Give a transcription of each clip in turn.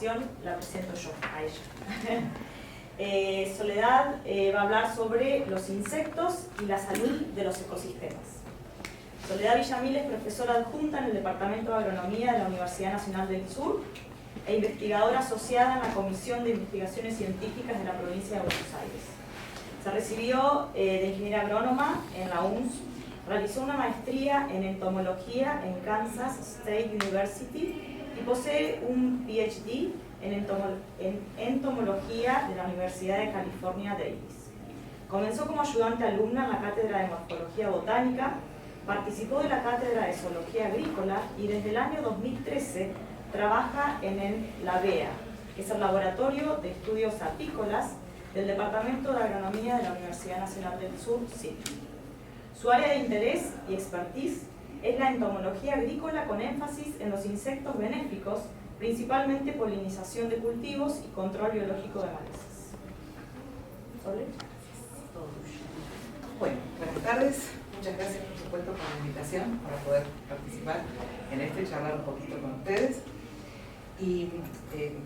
presentación la presento yo, a ella. Soledad va a hablar sobre los insectos y la salud de los ecosistemas. Soledad Villamil es profesora adjunta en el Departamento de Agronomía de la Universidad Nacional del Sur e investigadora asociada en la Comisión de Investigaciones Científicas de la provincia de Buenos Aires. Se recibió de ingeniera agrónoma en la UNS, realizó una maestría en entomología en Kansas State University y posee un PhD en entomología de la Universidad de California, Davis. Comenzó como ayudante alumna en la Cátedra de Morfología Botánica, participó de la Cátedra de Zoología Agrícola y desde el año 2013 trabaja en el LABEA, que es el Laboratorio de Estudios Apícolas del Departamento de Agronomía de la Universidad Nacional del Sur, SIC. Su área de interés y expertise es la entomología agrícola con énfasis en los insectos benéficos, principalmente polinización de cultivos y control biológico de malezas. ¿Sole? Bueno, buenas tardes. Muchas gracias, por supuesto, por la invitación para poder participar en esto y charlar un poquito con ustedes. Y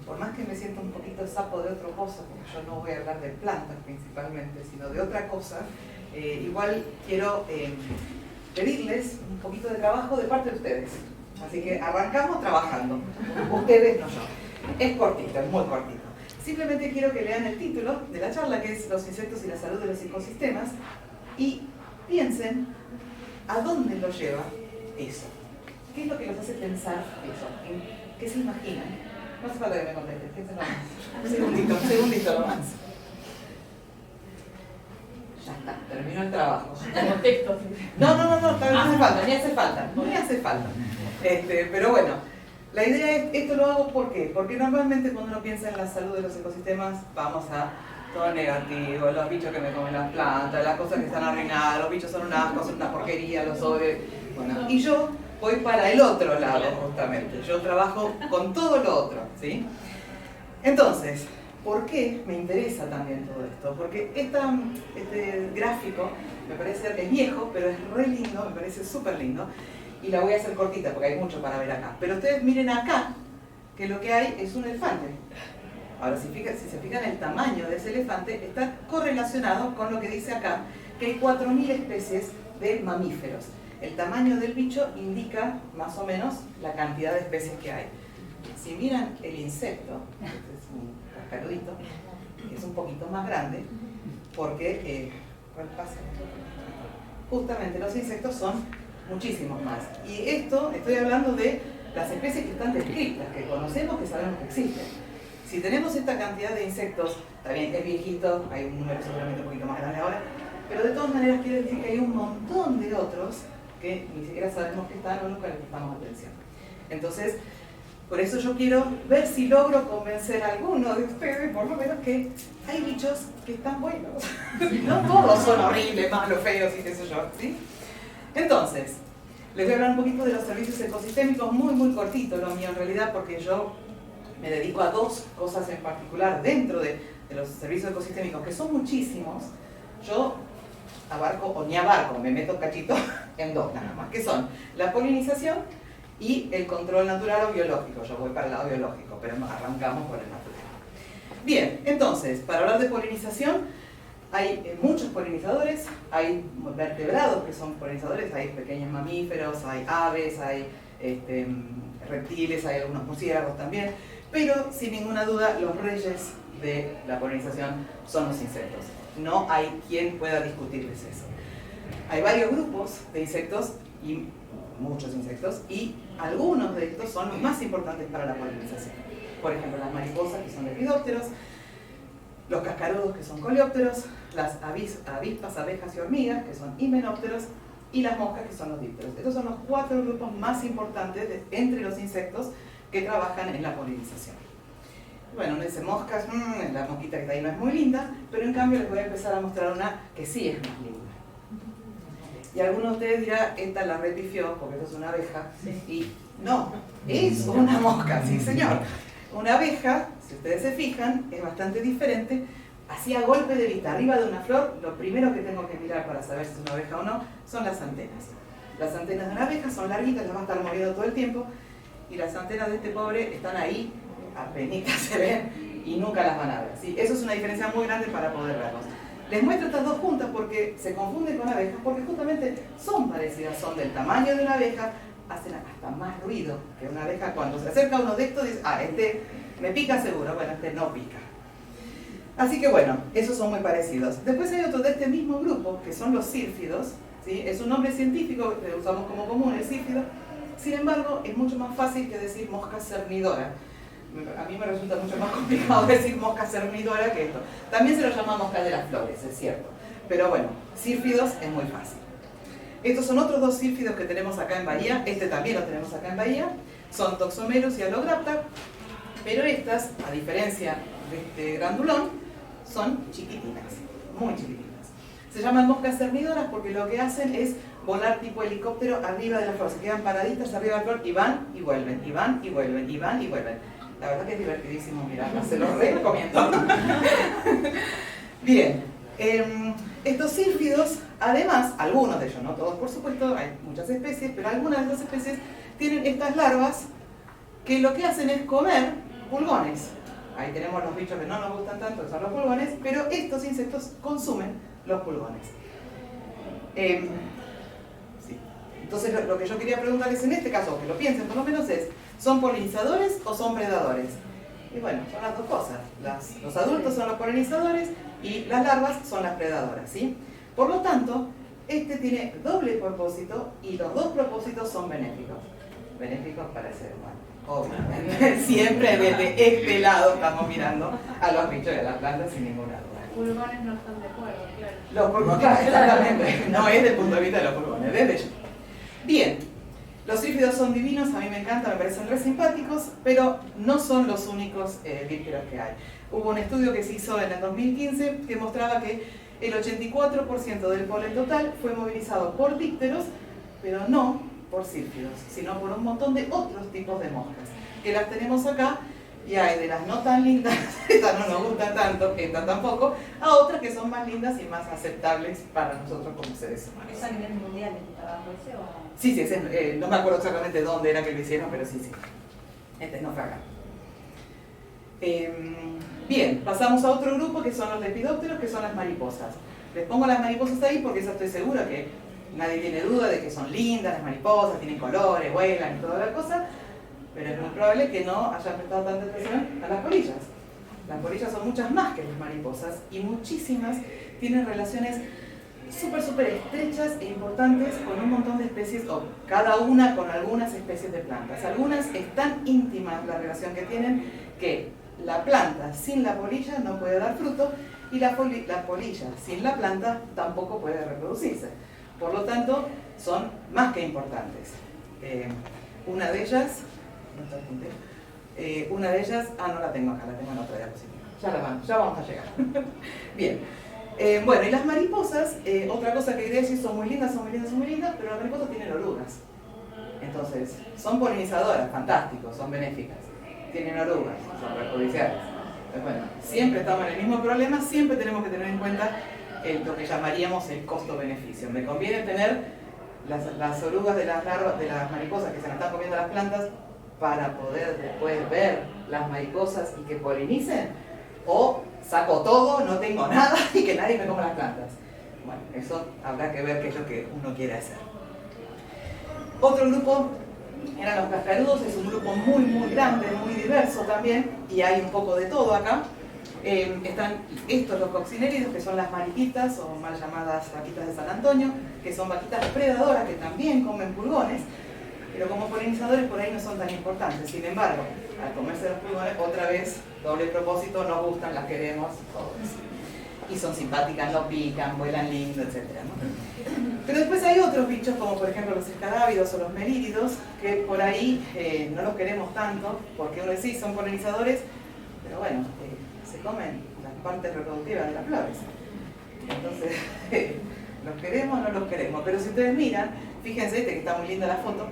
por más que me siento un poquito sapo de otra cosa, porque yo no voy a hablar de plantas principalmente, sino de otra cosa, igual quiero pedirles un poquito de trabajo de parte de ustedes. Así que arrancamos trabajando. Ustedes, no yo. Es cortito, es muy cortito. Simplemente quiero que lean el título de la charla, que es Los insectos y la salud de los ecosistemas, y piensen a dónde los lleva eso. ¿Qué es lo que los hace pensar eso? ¿En qué se imaginan? No hace falta que me contesten, piensen nomás. Un segundito nomás. Ya está, terminó el trabajo. No, ni hace falta. Pero bueno, la idea es, esto lo hago ¿por qué? Porque normalmente cuando uno piensa en la salud de los ecosistemas, vamos a todo negativo, los bichos que me comen las plantas, las cosas que están arruinadas, los bichos son un asco, son una porquería, los odio. Bueno, y yo voy para el otro lado, justamente. Yo trabajo con todo lo otro, ¿sí? Entonces, ¿por qué me interesa también todo esto? Porque este gráfico me parece que es viejo, pero es re lindo, me parece súper lindo. Y la voy a hacer cortita porque hay mucho para ver acá. Pero ustedes miren acá, que lo que hay es un elefante. Ahora, si se fijan el tamaño de ese elefante, está correlacionado con lo que dice acá, que hay 4.000 especies de mamíferos. El tamaño del bicho indica más o menos la cantidad de especies que hay. Si miran el insecto, este es un cascarudito, es un poquito más grande, porque ¿cuál pasa? Justamente los insectos son muchísimos más. Y esto, estoy hablando de las especies que están descritas, que conocemos, que sabemos que existen. Si tenemos esta cantidad de insectos, también es viejito, hay un número seguramente un poquito más grande ahora, pero de todas maneras quiere decir que hay un montón de otros que ni siquiera sabemos que están o nunca les prestamos atención. Entonces, por eso yo quiero ver si logro convencer a alguno de ustedes, por lo menos, que hay bichos que están buenos. No todos son horribles, malos, feos y qué sé yo, ¿sí? Entonces, les voy a hablar un poquito de los servicios ecosistémicos, muy cortito lo mío en realidad, porque yo me dedico a dos cosas en particular dentro de los servicios ecosistémicos, que son muchísimos. Yo me meto cachito en dos nada más, que son la polinización y el control natural o biológico. Yo voy para el lado biológico, pero arrancamos por el natural. Bien, entonces, para hablar de polinización, hay muchos polinizadores, hay vertebrados que son polinizadores, hay pequeños mamíferos, hay aves, hay reptiles, hay algunos murciélagos también, pero sin ninguna duda los reyes de la polinización son los insectos. No hay quien pueda discutirles eso. Hay varios grupos de insectos, y muchos insectos, y algunos de estos son los más importantes para la polinización. Por ejemplo, las mariposas, que son lepidópteros, los cascarudos, que son coleópteros, las avispas, abejas y hormigas, que son himenópteros, y las moscas, que son los dípteros. Estos son los 4 grupos más importantes entre los insectos que trabajan en la polinización. Bueno, uno dice moscas, la mosquita que está ahí no es muy linda, pero en cambio les voy a empezar a mostrar una que sí es más linda. Y alguno de ustedes dirá, esta la repifió porque esto es una abeja, y no, es una mosca, sí señor. Una abeja, si ustedes se fijan, es bastante diferente. Así a golpe de vista, arriba de una flor, lo primero que tengo que mirar para saber si es una abeja o no, son las antenas. Las antenas de una abeja son larguitas, las va a estar moviendo todo el tiempo, y las antenas de este pobre están ahí, apenas se ven y nunca las van a ver, ¿sí? Eso es una diferencia muy grande para poder verlos. Les muestro estas dos juntas porque se confunden con abejas, porque justamente son parecidas, son del tamaño de una abeja, hacen hasta más ruido que una abeja. Cuando se acerca uno de estos, dice, ah, este me pica seguro, bueno, este no pica. Así que bueno, esos son muy parecidos. Después hay otro de este mismo grupo, que son los sílfidos, ¿sí? Es un nombre científico que usamos como común, el sílfido. Sin embargo, es mucho más fácil que decir mosca cernidora. A mí me resulta mucho más complicado decir mosca cernidora que esto. También se lo llama mosca de las flores, es cierto. Pero bueno, sílfidos es muy fácil. Estos son otros dos sílfidos que tenemos acá en Bahía. Este también lo tenemos acá en Bahía. Son Toxomerus y Allograpta. Pero estas, a diferencia de este grandulón, son chiquitinas, muy chiquitinas. Se llaman moscas cernidoras porque lo que hacen es volar tipo helicóptero arriba de la flor. Se quedan paraditas arriba de la flor y van y vuelven, y van y vuelven, y van y vuelven. La verdad que es divertidísimo mirarlas, se los recomiendo. Bien, estos sílfidos, además, algunos de ellos, no todos por supuesto, hay muchas especies, pero algunas de estas especies tienen estas larvas que lo que hacen es comer pulgones. Ahí tenemos los bichos que no nos gustan tanto, que son los pulgones, pero estos insectos consumen los pulgones. Sí. Entonces lo que yo quería preguntarles en este caso, que lo piensen por lo menos, es ¿son polinizadores o son predadores? Y bueno, son las dos cosas. Los adultos son los polinizadores y las larvas son las predadoras, ¿sí? Por lo tanto, este tiene doble propósito y los dos propósitos son benéficos. Benéficos para el ser humano. Obviamente, siempre desde este lado estamos mirando a los bichos y a las plantas sin ninguna duda. Los pulgones no están de acuerdo, claro. Los pulgones, claro, exactamente. No es del punto de vista de los pulgones, desde ellos. Bien, los sílfidos son divinos, a mí me encantan, me parecen re simpáticos, pero no son los únicos dípteros que hay. Hubo un estudio que se hizo en el 2015 que mostraba que el 84% del polen total fue movilizado por dípteros, pero no por sílfidos, sino por un montón de otros tipos de moscas, que las tenemos acá, y hay de las no tan lindas, estas no nos gustan tanto, estas tampoco, a otras que son más lindas y más aceptables para nosotros como seres humanos. ¿Es a nivel mundial el trabajo ese o no? Sí, sí, no me acuerdo exactamente dónde era que lo hicieron, pero sí, sí. Este no fue acá. Bien, pasamos a otro grupo que son los lepidópteros, que son las mariposas. Les pongo las mariposas ahí porque ya estoy segura que nadie tiene duda de que son lindas las mariposas, tienen colores, vuelan y toda la cosa, pero es muy probable que no hayan prestado tanta atención a las polillas. Las polillas son muchas más que las mariposas y muchísimas tienen relaciones súper estrechas e importantes con un montón de especies, o cada una con algunas especies de plantas. Algunas es tan íntima la relación que tienen que la planta sin la polilla no puede dar fruto y la polilla sin la planta tampoco puede reproducirse. Por lo tanto, son más que importantes. Una de ellas, no la tengo acá, la tengo en otra diapositiva. Ya vamos a llegar. Bien. Bueno, y las mariposas, otra cosa que quería decir, son muy lindas, pero las mariposas tienen orugas. Entonces, son polinizadoras, fantástico, son benéficas. Tienen orugas, son perjudiciales. Entonces, bueno, siempre estamos en el mismo problema, siempre tenemos que tener en cuenta lo que llamaríamos el costo-beneficio. Me conviene tener las orugas de las mariposas que se las están comiendo las plantas para poder después ver las mariposas y que polinicen, o saco todo, no tengo nada y que nadie me coma las plantas. Bueno, eso habrá que ver qué es lo que uno quiere hacer. Otro grupo eran los cascarudos, es un grupo muy grande, muy diverso también, y hay un poco de todo acá. Están estos, los coccinéridos, que son las mariquitas, o mal llamadas vaquitas de San Antonio, que son vaquitas predadoras que también comen pulgones, pero como polinizadores por ahí no son tan importantes. Sin embargo, al comerse los pulgones, otra vez, doble propósito, nos gustan, las queremos, todo eso. Y son simpáticas, no pican, vuelan lindo, etc., ¿no? Pero después hay otros bichos, como por ejemplo los escarábidos o los melíridos, que por ahí no los queremos tanto, porque uno sí son polinizadores, pero bueno, se comen las partes reproductivas de las flores. Entonces, ¿los queremos o no los queremos? Pero si ustedes miran, fíjense que está muy linda la foto,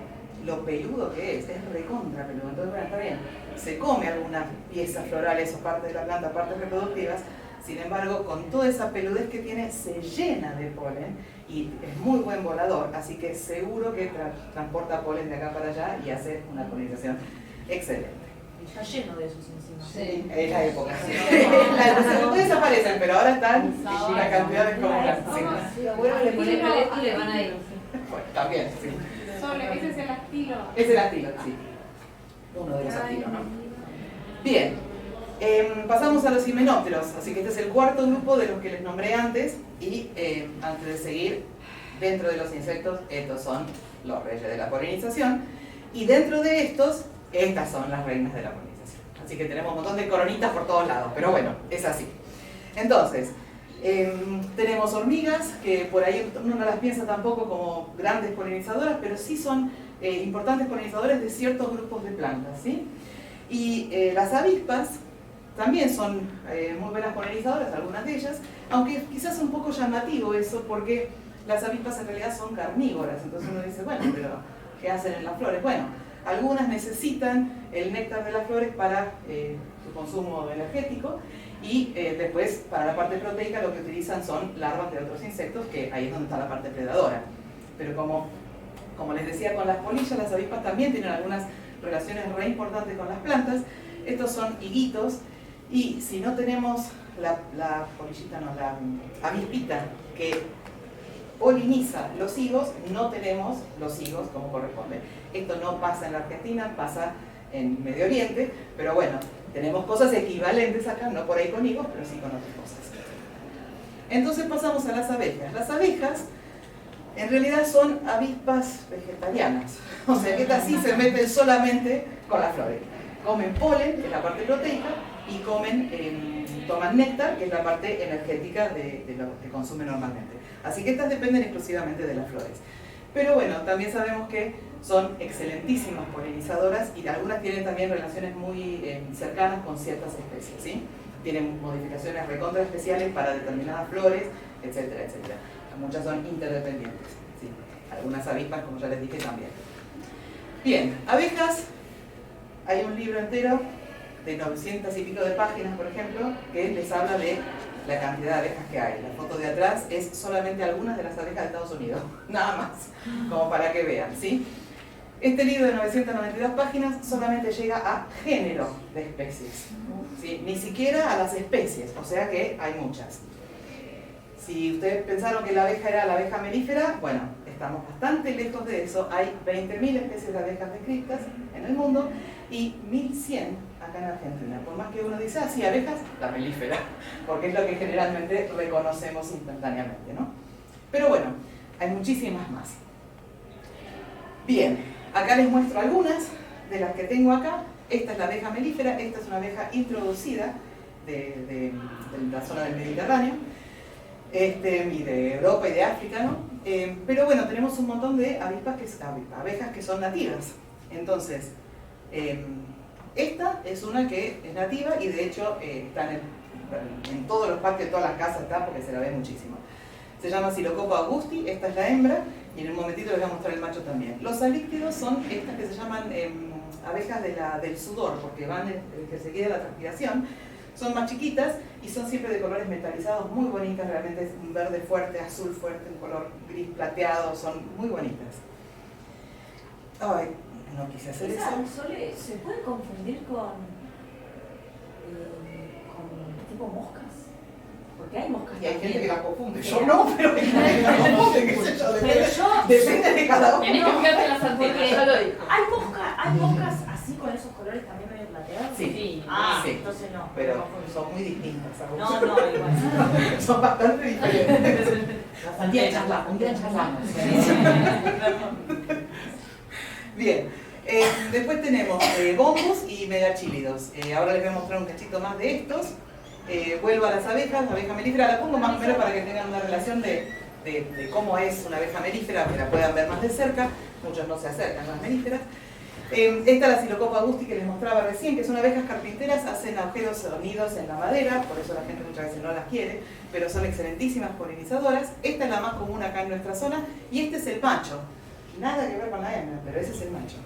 lo peludo que es recontra peludo. Entonces, bueno, está bien, se come algunas piezas florales o partes de la planta, partes reproductivas. Sin embargo, con toda esa peludez que tiene, se llena de polen y es muy buen volador, así que seguro que transporta polen de acá para allá y hace una polinización excelente. Está lleno de esos encima. Sí, es la época. Después desaparecen, pero ahora están una cantidad de descomunal. Sí. Bueno, le ponen y le van a ir. Bueno, también, sí. Ese es el astilo. Es el astilo, sí. Uno de los astilos, ¿no? Bien. Pasamos a los himenópteros, así que este es el cuarto grupo de los que les nombré antes y antes de seguir, dentro de los insectos, estos son los reyes de la polinización y dentro de estos, estas son las reinas de la polinización. Así que tenemos un montón de coronitas por todos lados, pero bueno, es así. Entonces, tenemos hormigas, que por ahí uno no las piensa tampoco como grandes polinizadoras, pero sí son importantes polinizadores de ciertos grupos de plantas, ¿sí? Y las avispas también son muy buenas polinizadoras, algunas de ellas, aunque quizás es un poco llamativo eso, porque las avispas en realidad son carnívoras, entonces uno dice, bueno, pero ¿qué hacen en las flores? Bueno, algunas necesitan el néctar de las flores para su consumo energético y después para la parte proteica lo que utilizan son larvas de otros insectos, que ahí es donde está la parte predadora. Pero como les decía con las polillas, las avispas también tienen algunas relaciones re importantes con las plantas. Estos son higuitos y si no tenemos la avispita que poliniza los higos, no tenemos los higos como corresponde. Esto no pasa en la Argentina, pasa en Medio Oriente, pero bueno, tenemos cosas equivalentes acá, no por ahí con higos, pero sí con otras cosas. Entonces pasamos a las abejas. Las abejas en realidad son avispas vegetarianas, o sea que estas sí se meten solamente con las flores. Comen polen, que es la parte proteica, y toman néctar, que es la parte energética de lo que consumen normalmente. Así que estas dependen exclusivamente de las flores. Pero bueno, también sabemos que son excelentísimas polinizadoras y algunas tienen también relaciones muy cercanas con ciertas especies, ¿sí? Tienen modificaciones recontra especiales para determinadas flores, etcétera, etcétera. Muchas son interdependientes, ¿sí? Algunas avispas, como ya les dije, también. Bien, abejas, hay un libro entero de 900 y pico de páginas, por ejemplo, que les habla de la cantidad de abejas que hay. La foto de atrás es solamente algunas de las abejas de Estados Unidos, nada más, como para que vean, ¿sí? Este libro de 992 páginas solamente llega a género de especies, ¿sí? Ni siquiera a las especies, o sea que hay muchas. Si ustedes pensaron que la abeja era la abeja melífera, bueno, estamos bastante lejos de eso. Hay 20.000 especies de abejas descritas en el mundo y 1.100 acá en Argentina. Por más que uno dice, ah, sí, abejas, la melífera, porque es lo que generalmente reconocemos instantáneamente, ¿no? Pero bueno, hay muchísimas más. Bien, acá les muestro algunas de las que tengo acá. Esta es la abeja melífera, esta es una abeja introducida de la zona del Mediterráneo. Y de Europa y de África, ¿no? Pero bueno, tenemos un montón de abejas que son nativas. Entonces, esta es una que es nativa y de hecho está en todos los patios, en todas las casas está porque se la ve muchísimo. Se llama Psilocopa augusti, esta es la hembra y en un momentito les voy a mostrar el macho también. Los alíctidos son estas que se llaman abejas del sudor porque van que se queda la transpiración. Son más chiquitas y son siempre de colores metalizados, muy bonitas, realmente es un verde fuerte, azul fuerte, un color gris plateado, son muy bonitas. Ay, no quise hacer eso. Sole, ¿se puede confundir con tipo moscas? Porque hay moscas. Y hay gente que las confunde. Yo no, pero hay gente que las confunde, qué sé yo. Depende de cada uno. Tienes que fijarte en las antenas, ya lo digo. ¿Hay moscas así con esos colores también medio plateados? Sí. Sí. Entonces no. Pero son muy distintas. No, igual. Son bastante diferentes. Un día charlamos. Bien. Después tenemos bombus y megachílidos. Ahora les voy a mostrar un cachito más de estos. Vuelvo a las abejas, la abeja melífera la pongo más o menos para que tengan una relación de cómo es una abeja melífera, que la puedan ver más de cerca. Muchos no se acercan a las melíferas. Esta es la Psilocopa augusti que les mostraba recién, que son abejas carpinteras, hacen agujeros o nidos en la madera, por eso la gente muchas veces no las quiere, pero son excelentísimas polinizadoras. Esta es la más común acá en nuestra zona y este es el macho. Nada que ver con la hembra, pero ese es el macho.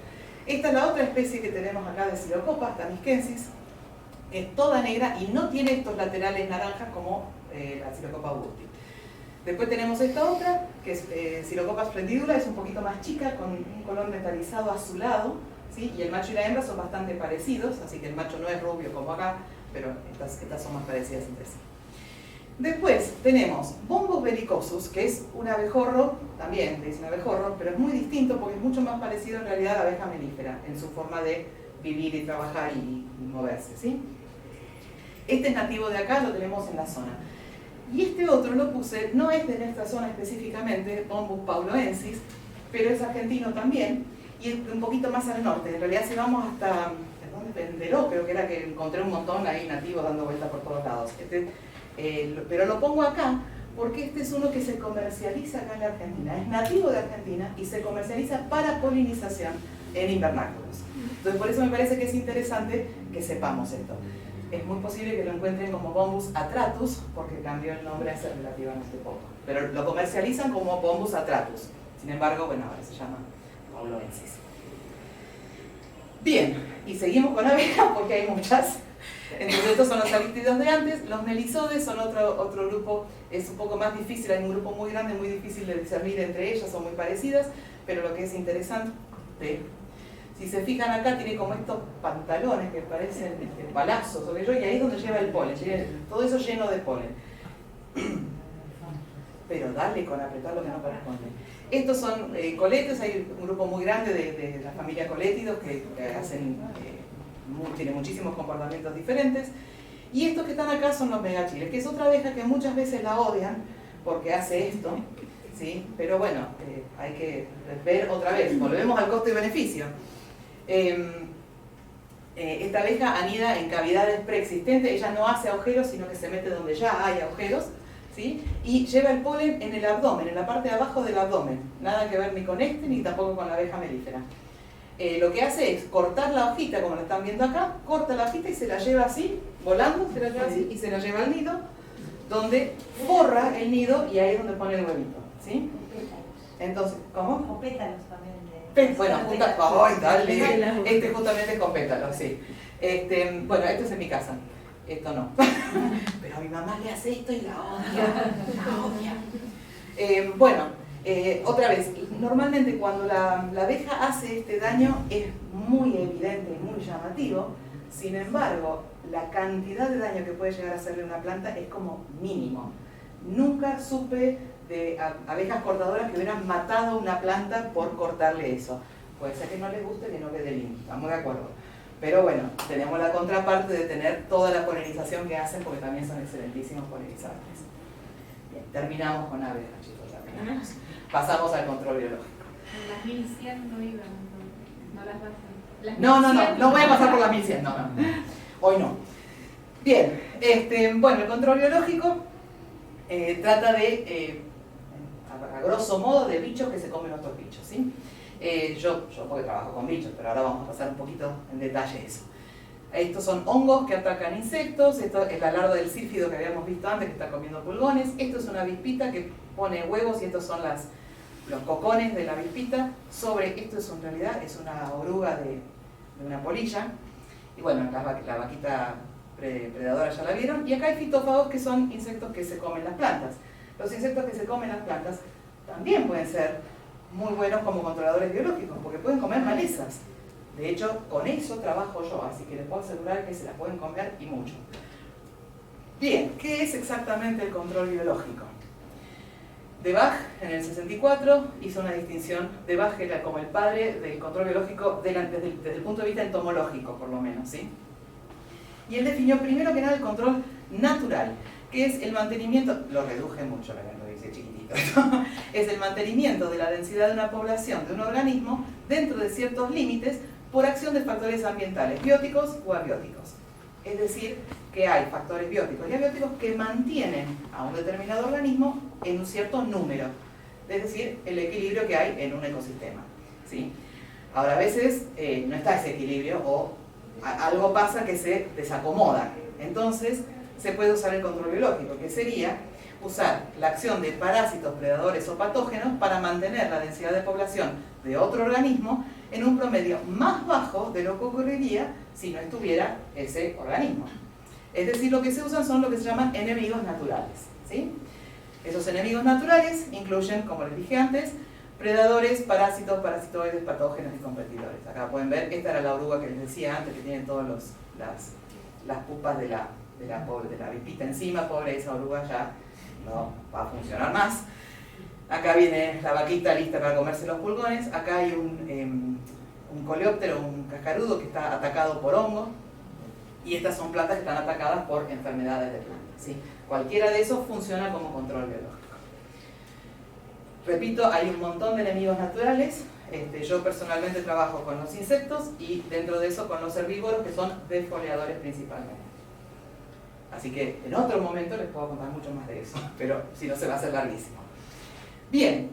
Esta es la otra especie que tenemos acá de Psilocopa, tamiskensis, es toda negra y no tiene estos laterales naranjas como la Psilocopa augusti. Después tenemos esta otra, que es Psilocopa splendidula, es un poquito más chica, con un color metalizado azulado, ¿sí? Y el macho y la hembra son bastante parecidos, así que el macho no es rubio como acá, pero estas son más parecidas entre sí. Después tenemos Bombus bellicosus, que es un abejorro, también le dicen abejorro, pero es muy distinto porque es mucho más parecido en realidad a la abeja melífera en su forma de vivir y trabajar y moverse, ¿sí? Este es nativo de acá, lo tenemos en la zona. Y este otro lo puse, no es de nuestra zona específicamente, Bombus pauloensis, pero es argentino también, y es un poquito más al norte. En realidad si vamos hasta, ¿dónde? Penderó, creo que era, que encontré un montón ahí nativos dando vueltas por todos lados. Pero lo pongo acá porque este es uno que se comercializa acá en la Argentina. Es nativo de Argentina y se comercializa para polinización en invernáculos. Entonces por eso me parece que es interesante que sepamos esto. Es muy posible que lo encuentren como Bombus atratus, porque cambió el nombre hace relativamente poco. Pero lo comercializan como Bombus atratus. Sin embargo, bueno, ahora se llama pauloensis. Bien, y seguimos con abejas porque hay muchas. Entonces estos son los alistidos de antes. Los melisodes son otro grupo, es un poco más difícil, hay un grupo muy grande, muy difícil de discernir entre ellas, son muy parecidas, pero lo que es interesante, si se fijan acá, tiene como estos pantalones que parecen palazos, y ahí es donde lleva el polen, todo eso lleno de polen. Pero dale con apretar lo que no corresponde. Estos son coletes, hay un grupo muy grande de la familia colétidos que hacen, tienen muchísimos comportamientos diferentes. Y estos que están acá son los megachiles, que es otra abeja que muchas veces la odian porque hace esto, ¿sí? Pero bueno, hay que ver otra vez, volvemos al costo y beneficio. Esta abeja anida en cavidades preexistentes, ella no hace agujeros, sino que se mete donde ya hay agujeros, ¿sí? Y lleva el polen en el abdomen, en la parte de abajo del abdomen, nada que ver ni con este ni tampoco con la abeja melífera. Lo que hace es cortar la hojita, como lo están viendo acá, corta la hojita y se la lleva así, volando, se la lleva así y se la lleva al nido, donde forra el nido y ahí es donde pone el huevito, ¿sí? Entonces, ¿cómo? Con pétalos también. Bueno, ¡ay, dale! Este justamente es con pétalos, sí. Bueno, esto es en mi casa, esto no. Pero a mi mamá le hace esto y la odia, bueno, otra vez, normalmente cuando la abeja hace este daño es muy evidente y muy llamativo, sin embargo, la cantidad de daño que puede llegar a hacerle una planta es como mínimo. Nunca supe de abejas cortadoras que hubieran matado una planta por cortarle eso. Puede ser que no les guste, que no quede lindo, estamos de acuerdo. Pero bueno, tenemos la contraparte de tener toda la polinización que hacen, porque también son excelentísimos polinizadores. Bien, terminamos con abejas, chicos, terminamos. Pasamos al control biológico. Las 1100 no iban, no las bajan. No voy a pasar por las 1100, no. Hoy no. Bien, bueno, el control biológico trata de, a grosso modo, de bichos que se comen otros bichos, ¿sí? Yo porque trabajo con bichos, pero ahora vamos a pasar un poquito en detalle eso. Estos son hongos que atacan insectos, esto es la larva del sílfido que habíamos visto antes que está comiendo pulgones, esto es una avispita que pone huevos y estos son los cocones de la avispita. Esto es en realidad es una oruga de una polilla, y bueno, la vaquita predadora ya la vieron, y acá hay fitófagos que son insectos que se comen las plantas. Los insectos que se comen las plantas también pueden ser muy buenos como controladores biológicos, porque pueden comer malezas. De hecho, con eso trabajo yo, así que les puedo asegurar que se las pueden comer y mucho. Bien, ¿qué es exactamente el control biológico? De Bach, en el 64, hizo una distinción. De Bach era como el padre del control biológico desde el punto de vista entomológico, por lo menos, ¿sí? Y él definió primero que nada el control natural, que es el mantenimiento, lo reduje mucho, lo dice chiquitito, es el mantenimiento de la densidad de una población, de un organismo, dentro de ciertos límites, por acción de factores ambientales, bióticos o abióticos. Es decir, que hay factores bióticos y abióticos que mantienen a un determinado organismo en un cierto número, es decir, el equilibrio que hay en un ecosistema, ¿sí? Ahora, a veces no está ese equilibrio o algo pasa que se desacomoda, entonces se puede usar el control biológico, que sería usar la acción de parásitos, predadores o patógenos para mantener la densidad de población de otro organismo en un promedio más bajo de lo que ocurriría si no estuviera ese organismo. Es decir, lo que se usan son lo que se llaman enemigos naturales, ¿sí? Esos enemigos naturales incluyen, como les dije antes, Predadores, parásitos, parasitoides, patógenos y competidores. Acá pueden ver, esta era la oruga que les decía antes, que tiene todas las pupas de la avipita encima. Pobre, esa oruga ya no va a funcionar más. Acá viene la vaquita lista para comerse los pulgones. Acá hay un coleóptero, un cascarudo que está atacado por hongo. Y estas son plantas que están atacadas por enfermedades de plantas, ¿sí? Cualquiera de esos funciona como control biológico. Repito, hay un montón de enemigos naturales. Yo personalmente trabajo con los insectos y dentro de eso con los herbívoros, que son defoliadores principalmente. Así que en otro momento les puedo contar mucho más de eso, pero si no se va a hacer larguísimo. Bien,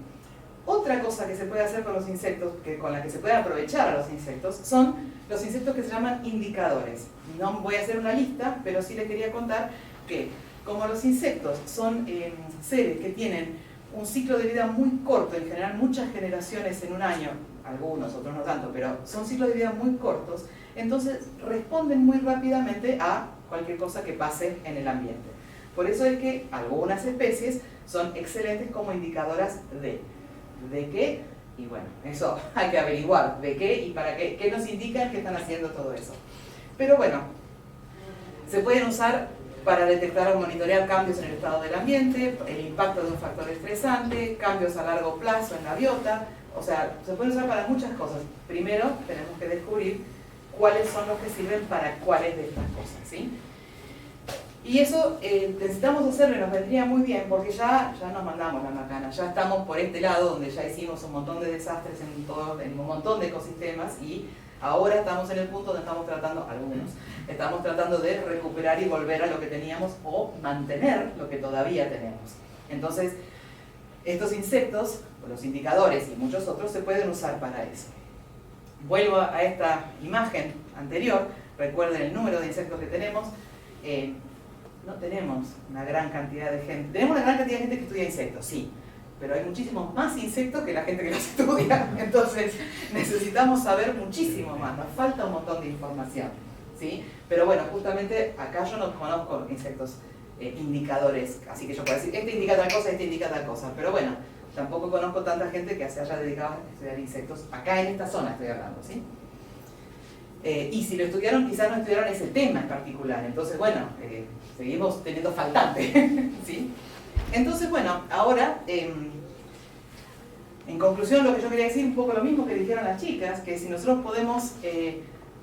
otra cosa que se puede hacer con los insectos, con la que se puede aprovechar a los insectos, son los insectos que se llaman indicadores. No voy a hacer una lista, pero sí les quería contar que como los insectos son seres que tienen un ciclo de vida muy corto, en general muchas generaciones en un año, algunos, otros no tanto, pero son ciclos de vida muy cortos, entonces responden muy rápidamente a cualquier cosa que pase en el ambiente. Por eso es que algunas especies son excelentes como indicadoras de qué, y bueno, eso hay que averiguar, de qué y para qué, qué nos indican que están haciendo todo eso. Pero bueno, se pueden usar para detectar o monitorear cambios en el estado del ambiente, el impacto de un factor estresante, cambios a largo plazo en la biota, o sea, se pueden usar para muchas cosas. Primero tenemos que descubrir cuáles son los que sirven para cuáles de estas cosas, ¿sí? Y eso necesitamos hacerlo y nos vendría muy bien porque ya nos mandamos la macana, ya estamos por este lado donde ya hicimos un montón de desastres en un montón de ecosistemas y ahora estamos en el punto donde estamos tratando de recuperar y volver a lo que teníamos o mantener lo que todavía tenemos. Entonces, estos insectos, los indicadores y muchos otros se pueden usar para eso. Vuelvo a esta imagen anterior, recuerden el número de insectos que tenemos. No tenemos una gran cantidad de gente, tenemos una gran cantidad de gente que estudia insectos, sí, pero hay muchísimos más insectos que la gente que los estudia, entonces necesitamos saber muchísimo más, nos falta un montón de información, ¿sí? Pero bueno, justamente acá yo no conozco insectos indicadores, así que yo puedo decir, este indica tal cosa, este indica tal cosa, pero bueno, tampoco conozco tanta gente que se haya dedicado a estudiar insectos, acá en esta zona estoy hablando, ¿sí? Y si lo estudiaron, quizás no estudiaron ese tema en particular, entonces bueno, seguimos teniendo faltante, ¿sí? Entonces bueno, ahora, en conclusión lo que yo quería decir, un poco lo mismo que dijeron las chicas, que si nosotros podemos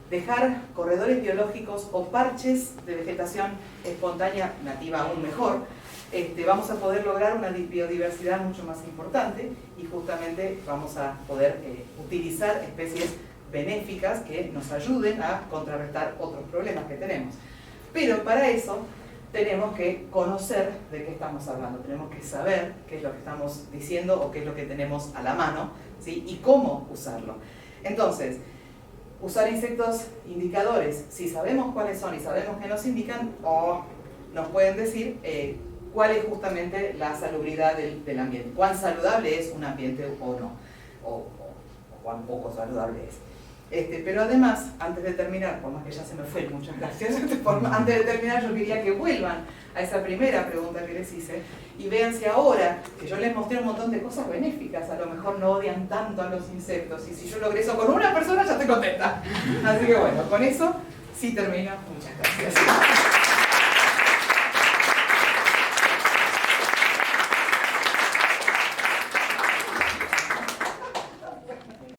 dejar corredores biológicos o parches de vegetación espontánea nativa aún mejor, vamos a poder lograr una biodiversidad mucho más importante y justamente vamos a poder utilizar especies benéficas que nos ayuden a contrarrestar otros problemas que tenemos. Pero para eso tenemos que conocer de qué estamos hablando, tenemos que saber qué es lo que estamos diciendo o qué es lo que tenemos a la mano, ¿sí? Y cómo usarlo. Entonces, usar insectos indicadores, si sabemos cuáles son y sabemos qué nos indican, o nos pueden decir cuál es justamente la salubridad del ambiente, cuán saludable es un ambiente o no, o cuán poco saludable es. Pero además, antes de terminar, por más que ya se me fue, muchas gracias, antes de terminar yo quería que vuelvan a esa primera pregunta que les hice y vean si ahora que yo les mostré un montón de cosas benéficas, a lo mejor no odian tanto a los insectos y si yo logré eso con una persona ya estoy contenta. Así que bueno, con eso sí termino. Muchas gracias.